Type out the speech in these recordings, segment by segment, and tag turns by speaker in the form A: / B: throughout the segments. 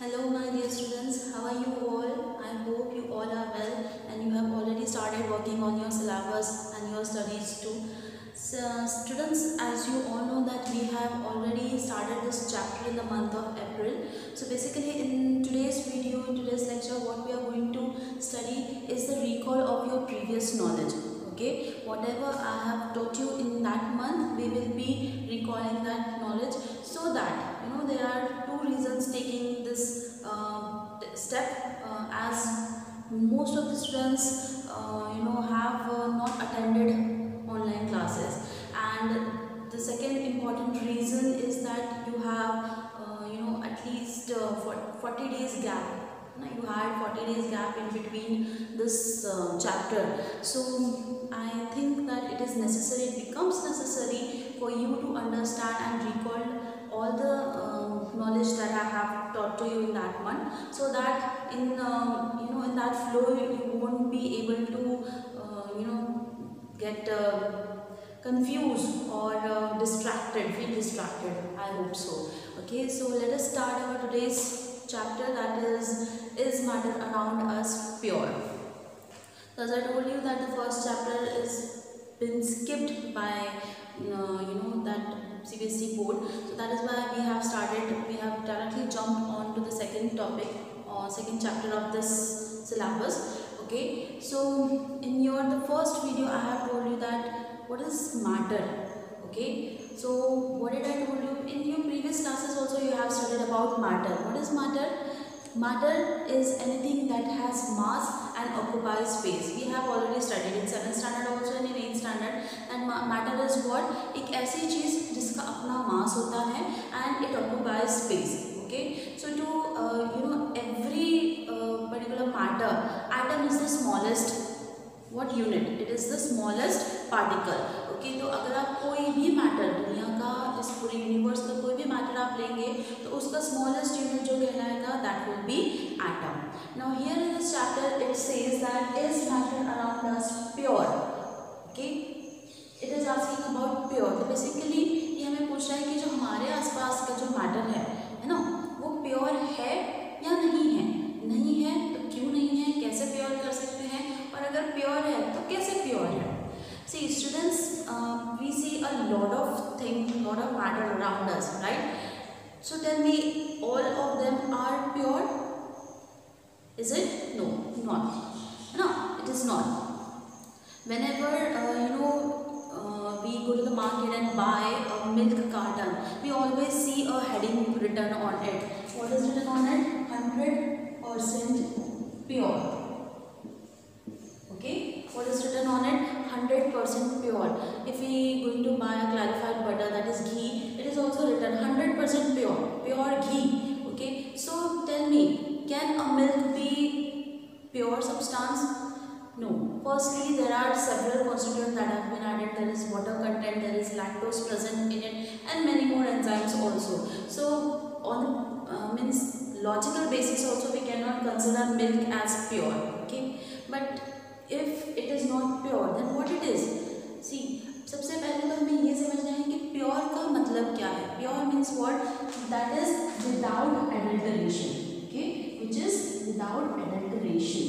A: Hello my dear students, how are you all? I hope you all are well and you have already started working on your syllabus and your studies too. So, students, as you all know that we have already started this chapter in the month of April. So basically in today's video, in today's lecture, what we are going to study is the recall of your previous knowledge. Okay, whatever I have taught you in that month, we will be recalling that knowledge, so that there are two reasons taking this step, as most of the students have not attended online classes, and the second important reason is that you have at least 40 days gap. You had 40 days gap in between this chapter. So I think that it is necessary, it becomes necessary for you to understand and recall all the knowledge that I have taught to you in that month, so that in in that flow you won't be able to get confused or feel distracted. I hope so. Okay, so let us start our today's chapter, that is matter around us pure. So as I told you that the first chapter is been skipped by that CBSE board, so that is why we have directly jumped on to the second topic or second chapter of this syllabus. Okay, so in the first video I have told you that what is matter. Okay, so what did I told you in your previous classes also? You have studied about matter. What is matter? Matter is anything that has mass and occupies space. We have already studied in 7th standard also and in 8th standard. And matter is what? एक ऐसी चीज़ जिसका अपना mass होता है and it occupies space. Okay, so to every particular matter, atom is the smallest what unit? It is the smallest particle. Okay, तो अगर आप कोई भी मैटर दुनिया का, इस पूरे यूनिवर्स का कोई भी मैटर आप लेंगे तो उसका स्मॉलेस्ट यूनिट जो कहलाएगा that will be atom. Now here in this chapter it says that is matter around us pure. Okay, it is asking about pure. तो बेसिकली ये हमें पूछ रहा है कि जो हमारे आसपास का जो मैटर है ना, वो प्योर है या नहीं है. नहीं है तो क्यों नहीं है, कैसे प्योर कर सकते हैं, और अगर प्योर है तो कैसे प्योर है. See students, we see a lot of things, lot of matter around us, right? So tell me, all of them are pure? Is it? No, not. No, it is not. Whenever we go to the market and buy a milk carton, we always see a heading written on it. What is written on it? 100% pure. Okay, what is written on it? 100% pure. If we going to buy a clarified butter, that is ghee, it is also written 100% pure, pure ghee. Okay, so tell me, can a milk be pure substance? No. Firstly, there are several constituents that have been added. There is water content, there is lactose present in it, and many more enzymes also. So on the logical basis also we cannot consider milk as pure. Okay, but if it is not pure, then what it is? See, सबसे पहले तो हमें ये समझना है कि pure का मतलब क्या है. Pure means what? That is without adulteration. Okay, which is without adulteration.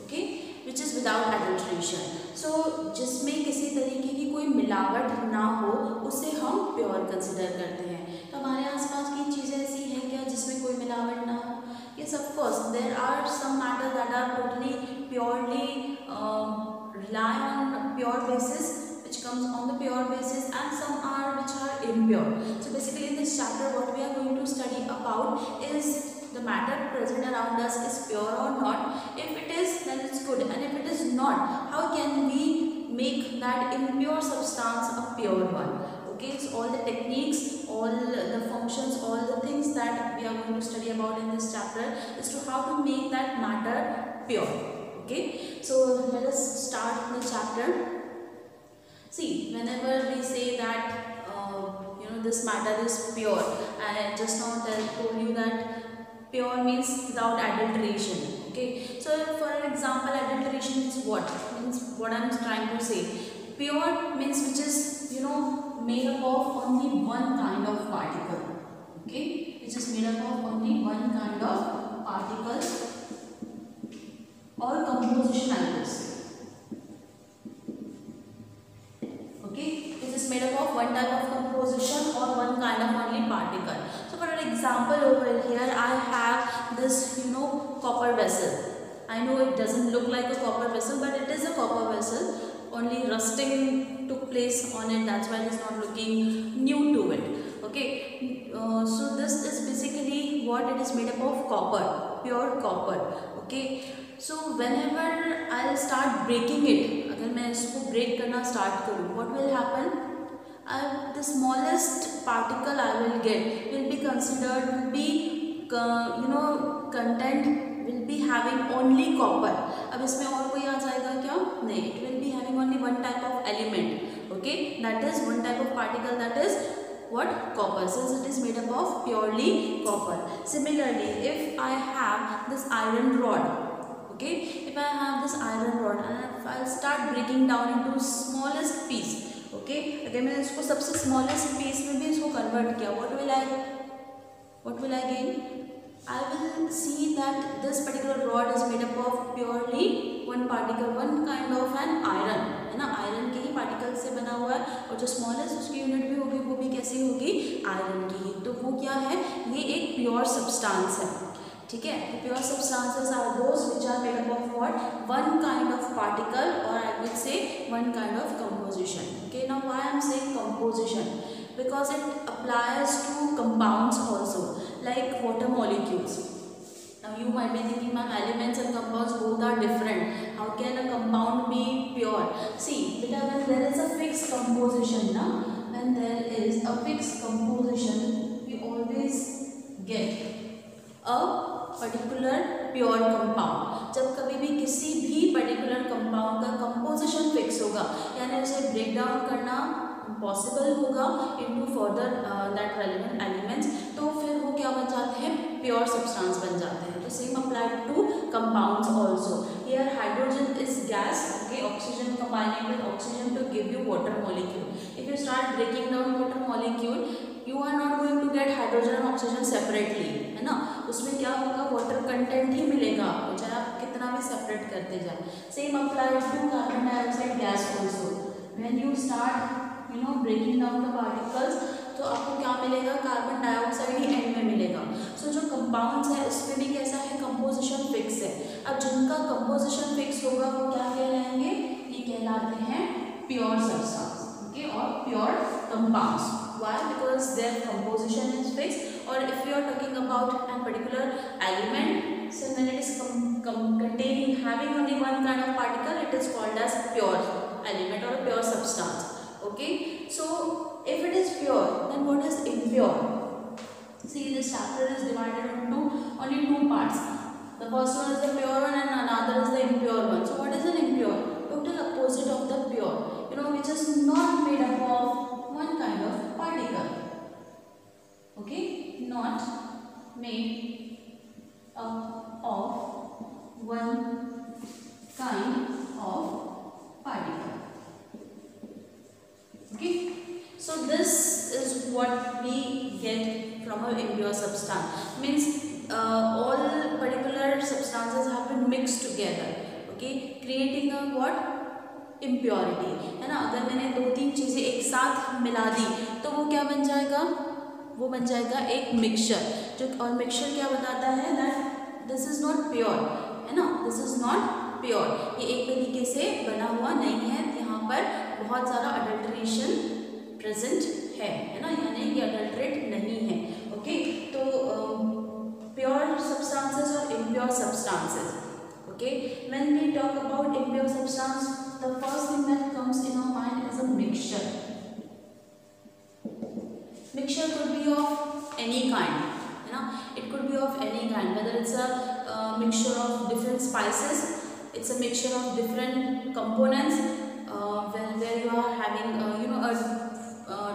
A: Okay, which is without adulteration. So जिसमें किसी तरीके की कोई मिलावट ना हो उसे हम प्योर कंसिडर करते हैं. तो हमारे आसपास की चीज़ें ऐसी हैं क्या जिसमें कोई मिलावट ना हो? Yes, of course, there are some matters that are totally purely rely on pure basis, which comes on the pure basis, and some are which are impure. So basically in this chapter what we are going to study about is the matter present around us is pure or not. If it is, then it's good, and if it is not, how can we make that impure substance a pure one? Okay, so all the techniques, all the functions, all the things that we are going to study about in this chapter is to how to make that matter pure. Okay, so let us start the chapter. See, whenever we say that this matter is pure, and I just now told you that pure means without adulteration. Okay, so for an example, adulteration means what? Means what I am trying to say. Pure means which is made up of only one particle, okay, which is made up of only one kind of particle or composition like this, okay, which is made up of one type of composition or one kind of only particle. So for an example over here I have this copper vessel. I know it doesn't look like a copper vessel, but it is a copper vessel, only rusting took place on it, that's why it is not looking new to it, okay. So this is basically what it is made up of, copper, pure copper, okay. So whenever I'll start breaking it, अगर मैं इसको break करना start करूँ, what will happen? The smallest particle I will get will be considered, will be content will be having only copper. अब इसमें और कोई आ जाएगा क्या? नहीं, it will be having only one type of element, okay, that is one type of particle, that is what? Copper, since it is made up of purely copper. Similarly, if I have this iron rod, okay, if I have this iron rod and if I'll start breaking down into smallest piece, okay, अगर मैंने इसको सबसे smallest piece में भी इसको convert किया, what will I gain? I will see that this particular rod is made up of purely one particle, one kind of an iron, है ना, आयरन के ही पार्टिकल से बना हुआ है, और जो स्मॉलेस्ट उसकी यूनिट भी होगी वो भी कैसी होगी? आयरन की ही। तो वो क्या है? ये एक प्योर सब्सटेंस है, ठीक है। Pure substances are those which are made up of what? One kind of particle, और I will say one kind of composition, okay. Now why I am saying composition? Because it applies to compounds also, like water molecules. Now you might be thinking, ma'am, elements and compounds both are different. How can a compound be pure? See, beta, when there is a fixed composition, na, when there is a fixed composition, we always get a particular pure compound. जब कभी भी किसी भी particular compound का composition fix होगा, यानी उसे break down करना पॉसिबल होगा into further that relevant elements, तो फिर वो क्या बन जाते हैं? प्योर सब्सटेंस बन जाते हैं। तो same applied to compounds also. Here hydrogen is gas, okay, oxygen combining with oxygen to give you water molecule. If you start breaking down water molecule, you are not going to get hydrogen and oxygen separately, है ना। उसमें क्या होगा? Water content ही मिलेगा आपको, चाहे आप कितना भी सेपरेट करते जाए। Same applied to carbon dioxide gas also. When you start breaking down the particles, तो आपको क्या मिलेगा? कार्बन डाइऑक्साइड ही एंड में मिलेगा। सो जो कंपाउंड्स है उसमें भी कैसा है? कंपोजिशन फिक्स है। अब जिनका कंपोजिशन फिक्स होगा वो क्या कहलाएंगे? ये कहलाते हैं प्योर सब्सटेंस, ओके, और pure compounds. Why? Because their composition is fix. और if you are talking about an particular element, so when it is containing having only one kind of particle, it is called as pure element or a pure substance. Okay, so if it is pure, then what is impure? See, this chapter is divided into only two parts. The first one is the pure one and another is the impure one. So what is an impure? Total opposite of the pure, which is not made up of one kind of particle. Okay, not made up of one kind of particle. Okay, so this is what we get from a impure substance. Means all particular substances have been mixed together, okay, creating a what? Impurity, है ना। अगर मैंने दो तीन चीज़ें एक साथ मिला दी तो वो क्या बन जाएगा? वो बन जाएगा एक मिक्सचर। जो और मिक्सचर क्या बताता है? That this is not pure, है ना, दिस इज नॉट प्योर। ये एक तरीके से बना हुआ नहीं है, यहाँ पर बहुत सारा अडल्ट्रेशन प्रेजेंट है ना, यानी ये अडल्ट्रेट नहीं है। ओके, तो प्योर सब्सटेंसेस और impure substances. Okay, when we talk about impure substance, the first thing that comes in our mind is a mixture. Mixture could be of any kind, है ना, it could be of any kind, whether it's a mixture of different spices, it's a mixture of different components, where you are having a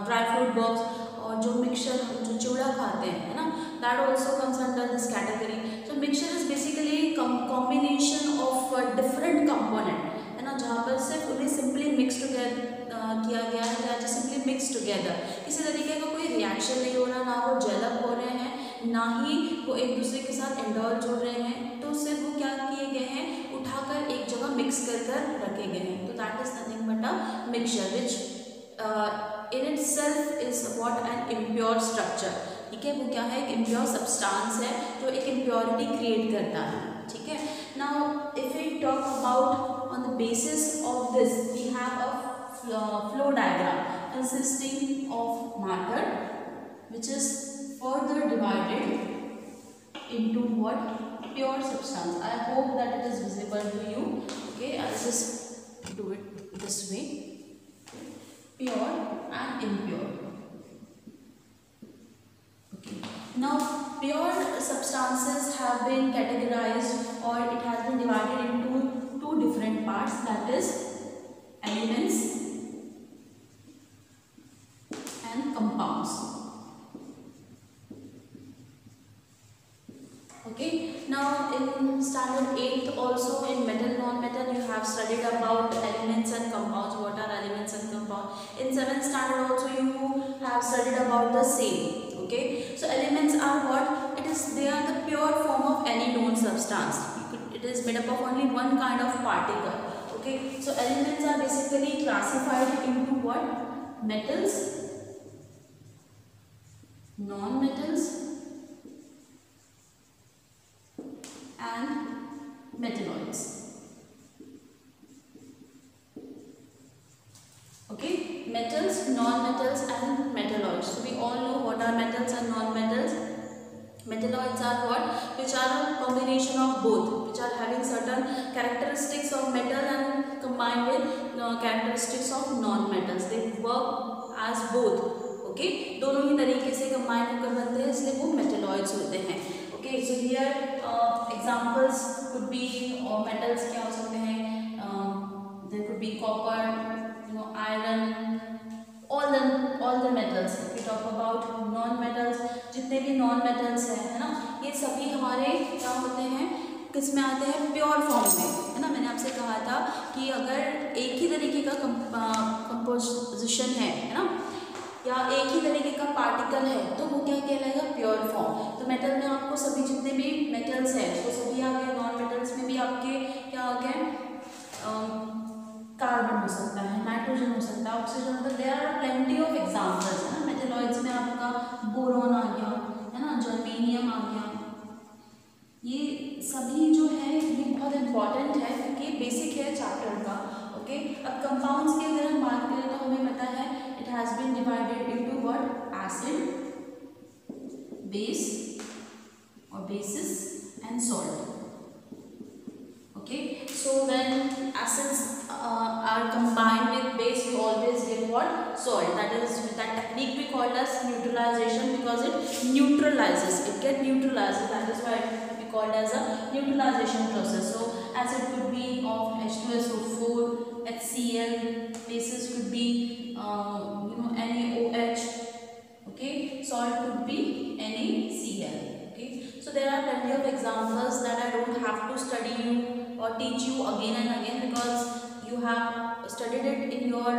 A: dry fruit box, और जो mixture जो चिवड़ा खाते हैं, है ना, that also comes under this category. So mixture is basically combination of different component, है ना, जहाँ पर सिर्फ उन्हें simply mix together किया गया है, या सिंपली मिक्स टुगेदर, किसी तरीके का कोई रिएक्शन नहीं हो रहा, ना वो जेलअप हो रहे हैं, ना ही वो एक दूसरे के साथ इंडल्ज हो रहे हैं, तो सिर्फ वो क्या किए गए हैं, उठाकर एक जगह मिक्स कर कर रखे गए हैं। तो that is nothing but a mixture which in it self is what an impure structure. ठीक है, वो क्या है, एक इम्प्योर सब्सटेंस है जो एक इम्प्योरिटी क्रिएट करता है। ठीक है, now if we talk about on the basis of this we have a flow diagram consisting of matter which is further divided into what, pure substance. I hope that it is visible to you. Okay, I'll just do it this way, pure and impure. Okay, now pure substances have been categorized or it has been divided into two different parts, that is elements and compounds. Okay, now in standard 8th also in metal non-metal you have studied about elements and compounds, what are elements and compounds. In 7th standard also you have studied about the same. Okay, so elements are what, it is, they are the pure form of any known substance. It is made up of only one kind of particle. Okay, so elements are basically classified into what, metals, non-metals and metalloids. Okay, metals, non-metals and metalloids. So we all know what are metals and non-metals. Metalloids are what, which are a combination of both, which are having certain characteristics of metal and combined with characteristics of non-metals. They work as both. Okay, दोनों ही तरीके से combine होकर बनते हैं, इसलिए वो metalloids होते हैं. Okay, so here examples could be metals क्या हो सकते हैं, there could be copper, iron, all the metals. If we talk about non-metals, जितने भी non-metals हैं, है ना, ये सभी हमारे क्या होते हैं, किस में आते हैं, प्योर फॉर्म में, है ना. मैंने आपसे कहा था कि अगर एक ही तरीके का कंपोजिशन है ना, या एक ही तरीके का पार्टिकल है, तो वो क्या कहलाएगा, प्योर फॉर्म. तो मेटल में आपको सभी जितने भी मेटल्स हैं वो सभी आ गए. नॉन मेटल्स में भी आपके क्या हो गए, कार्बन हो सकता है, नाइट्रोजन हो सकता है, ऑक्सीजन हो सकता है. There are plenty of examples, है ना. मेटलॉइड्स में आपका बोरॉन आ गया, है ना, जर्मेनियम आ गया. ये सभी जो है ये बहुत इंपॉर्टेंट है क्योंकि बेसिक है चैप्टर का. ओके, अब कंपाउंड्स की अगर हम बात करें तो हमें पता है it has been divided into what, acid, base और bases and salt. Okay, so when acids are combined with base, we always get what, salt. That is, that technique we call as neutralization because it neutralizes, it get neutralizes. That is why we call it as a neutralization process. So acid could be of H2SO4, HCl. Bases could be NaOH. Okay, salt could be NaCl. Okay, so there are plenty of examples that I don't have to study you or teach you again and again because you have studied it in your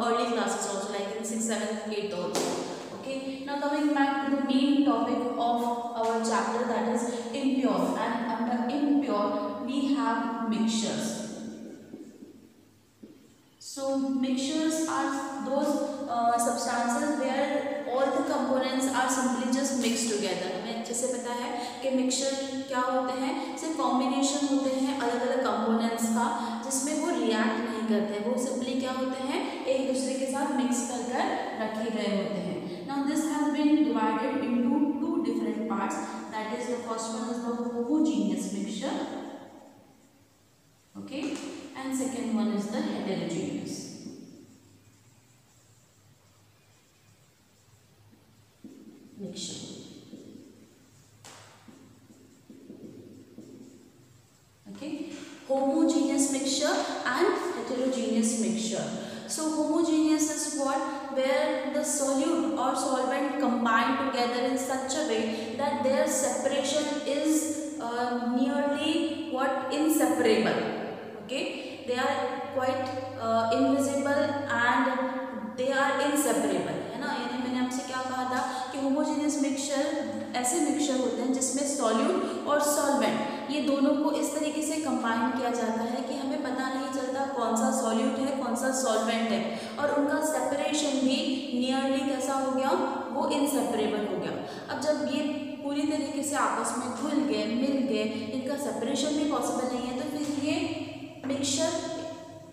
A: early classes also, like in 6th, 7th, 8th also. Okay, now coming back to the main topic of our chapter, that is impure, and under impure we have mixtures. So mixtures are those substances where all the components are simply just mixed together. हमें अच्छे से पता है कि mixture क्या होते हैं, सिर्फ कॉम्बिनेशन होते हैं अलग अलग कंपोनेंट्स का जिसमें वो रिएक्ट नहीं करते, वो सिंपली क्या होते हैं, एक दूसरे के साथ मिक्स कर रखे गए होते हैं. Now this has been divided into two different parts, that is the first one is the homogeneous mixture, okay, and second one is the heterogeneous. Mixture. Okay, homogeneous mixture and heterogeneous mixture. So homogeneous is what, where the solute or solvent combine together in such a way that their separation is nearly what, inseparable. Okay, they are quite invisible and they are inseparable, है ना। यानी मैंने आपसे क्या कहा था कि homogeneous mixture ऐसे मिक्सचर होते हैं जिसमें सॉल्यूट और सॉल्वेंट ये दोनों को इस तरीके से कंबाइन किया जाता है कि हमें पता नहीं चलता कौन सा सॉल्यूट है कौन सा सॉल्वेंट है, और उनका सेपरेशन भी नियरली कैसा हो गया, वो इनसेपरेबल हो गया। अब जब ये पूरी तरीके से आपस में घुल गए मिल गए, इनका सेपरेशन भी पॉसिबल नहीं है, तो फिर ये मिक्सचर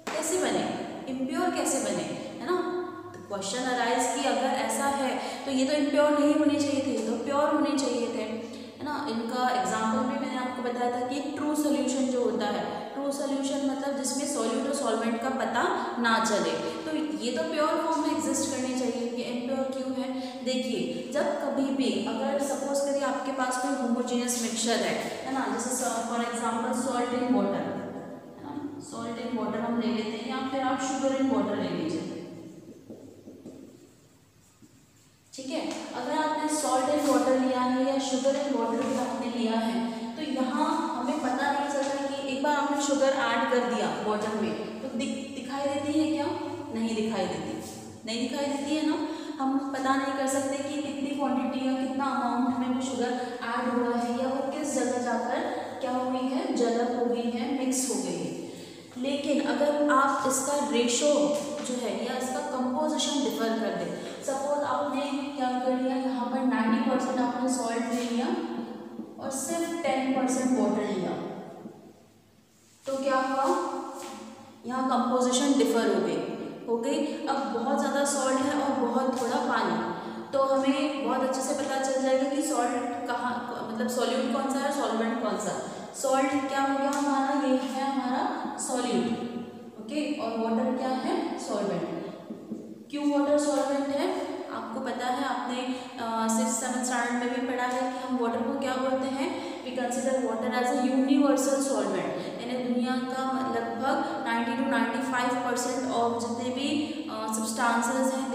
A: कैसे बने, इम्प्योर कैसे बने, है ना। क्वेश्चन अराइज कि अगर ऐसा है तो ये तो इम्प्योर नहीं होने चाहिए थे, तो प्योर होने चाहिए थे, है ना। इनका एग्जाम्पल भी मैंने आपको बताया था कि ट्रू सोल्यूशन जो होता है, ट्रू सोल्यूशन मतलब जिसमें सॉल्यूट और सॉल्वेंट का पता ना चले, तो ये तो प्योर फॉर्म में एग्जिस्ट करनी चाहिए। ये इम्प्योर क्यों है, देखिए जब कभी भी अगर सपोज करिए आपके पास कोई होमोजेनियस मिक्सचर है ना, जैसे for example salt in water, है ना, सॉल्ट इन वाटर हम ले लेते हैं, या फिर आप शुगर इन वाटर ले लीजिए, ठीक है। अगर आपने सॉल्ट इन वाटर लिया है या शुगर इन वाटर भी आपने लिया है, तो यहाँ हमें पता नहीं चलता कि एक बार आपने शुगर ऐड कर दिया वाटर में तो दिखाई देती है क्या, नहीं दिखाई देती है ना। हम पता नहीं कर सकते कि कितनी क्वांटिटी या कितना अमाउंट में वो शुगर ऐड हुआ है, या वो किस जगह जाकर क्या हुई है, जलप हो गई है, मिक्स हो गई है। लेकिन अगर आप इसका रेशो जो है या इसका कंपोजिशन डिफर कर दे, सपोज आपने क्या कर लिया, यहाँ पर 90% आपने सॉल्ट ले लिया और सिर्फ 10% वाटर लिया, तो क्या हुआ, यहाँ कंपोजिशन डिफर हो गई। अब बहुत ज़्यादा सॉल्ट है और बहुत थोड़ा पानी, तो हमें बहुत अच्छे से पता चल जाएगा कि सॉल्ट कहाँ, मतलब सॉल्यूट कौन सा है, सॉल्वेंट कौन सा। सॉल्ट क्या हो गया हमारा, ये है हमारा सॉल्यूट, ओके, और वाटर क्या है, सॉल्वेंट। क्यों वाटर सॉल्वेंट है, आपको पता है, आपने 6th-7th स्टैंडर्ड में भी पढ़ा है कि हम वाटर को क्या बोलते हैं, we consider water as a universal solvent, यानी दुनिया का लगभग 90 to 95% ऑफ जितने भी सब्सटेंसेस हैं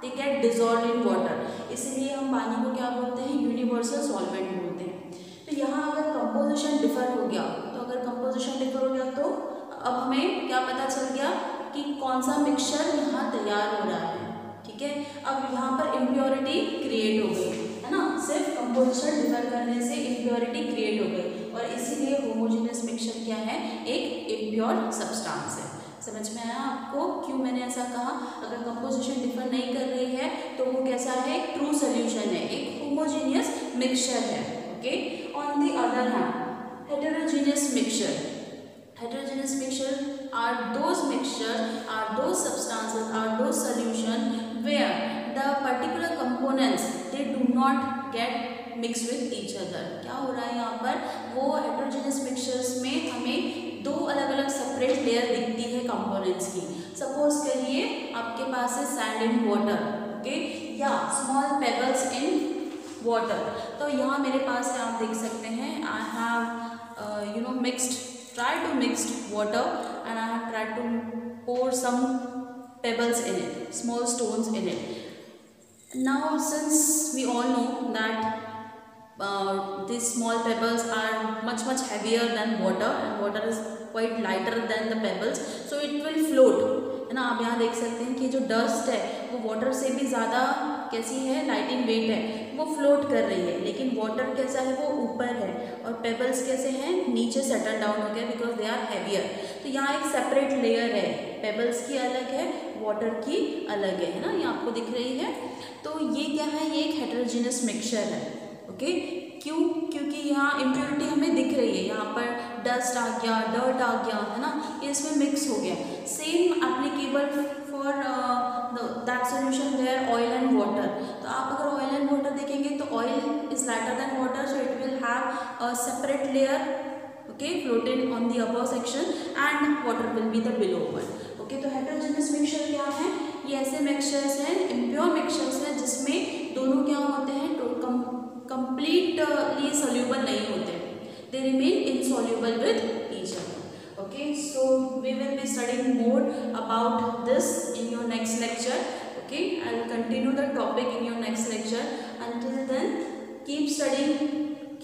A: they get dissolve in water, इसलिए हम पानी को क्या बोलते हैं, यूनिवर्सल सॉल्वेंट बोलते हैं। तो यहाँ अगर कंपोजिशन डिफर हो गया, तो अब हमें क्या पता चल गया कि कौन सा मिक्सचर यहाँ तैयार हो रहा है, ठीक है। अब यहाँ पर इम्प्योरिटी क्रिएट हो गई, है ना, सिर्फ कंपोजिशन डिफर करने से इम्प्योरिटी क्रिएट हो गई, और इसीलिए होमोजेनियस मिक्सचर क्या है, एक इम्प्योर सब्सटेंस है। समझ में आया आपको क्यों मैंने ऐसा कहा, अगर कंपोजिशन डिफर नहीं कर रही है तो वो कैसा है, एक ट्रू सोल्यूशन है, एक होमोजेनियस मिक्सचर है, okay. On the other hand heterogeneous mixture are those substances, are those solution where the particular components they do not get mixed with each other। क्या हो रहा है यहाँ पर, वो heterogeneous mixtures में हमें दो अलग अलग सेपरेट लेयर दिखती है कंपोनेंट्स की। सपोज करिए आपके पास है सैंड इन वाटर, ओके, या स्मॉल पेबल्स इन वाटर, तो यहाँ मेरे पास है, आप देख सकते हैं, I have tried to mix water and I have tried to pour some pebbles in it, small stones in it. Now since we all know that these small pebbles are much heavier than water and water is quite lighter than the pebbles, so it will float, है ना। आप यहाँ देख सकते हैं कि जो dust है वो वाटर से भी ज़्यादा कैसी है, लाइट इन वेट है, वो फ्लोट कर रही है, लेकिन वाटर कैसा है, वो ऊपर है, और पेबल्स कैसे हैं, नीचे सेटल डाउन हो गया बिकॉज दे आर हैवियर। तो यहाँ एक सेपरेट लेयर है, पेबल्स की अलग है, वाटर की अलग है ना, ये आपको दिख रही है। तो ये क्या है, ये एक हेटेरोजेनस मिक्सचर है, ओके। क्यों, क्योंकि यहाँ इम्प्योरिटी हमें दिख रही है, यहाँ पर डस्ट आ गया, डर्ट आ गया, है ना, ये इसमें मिक्स हो गया। Same applicable for that solution where oil and water. तो आप अगर ऑयल एंड वाटर देखेंगे तो oil is lighter than water, so it will have a separate layer, okay, floated on the upper section and water will be the below one, okay. तो heterogeneous mixture क्या है, ये ऐसे mixtures हैं, impure mixtures हैं, जिसमें दोनों क्या होते हैं, completely soluble नहीं होते, they remain insoluble with each other, okay। So we will be studying more about this in your next lecture, okay। I will continue the topic in your next lecture. Until then, keep studying,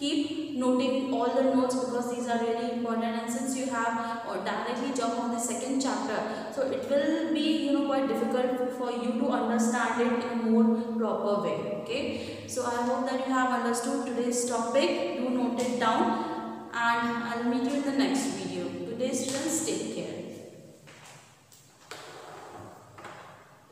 A: keep noting all the notes because these are really important, and since you have or directly jump on the second chapter, so it will be quite difficult for you to understand it in a more proper way. Okay, so I hope that you have understood today's topic. Do note it down, and I'll meet you in the next video. Good day, students. Take care.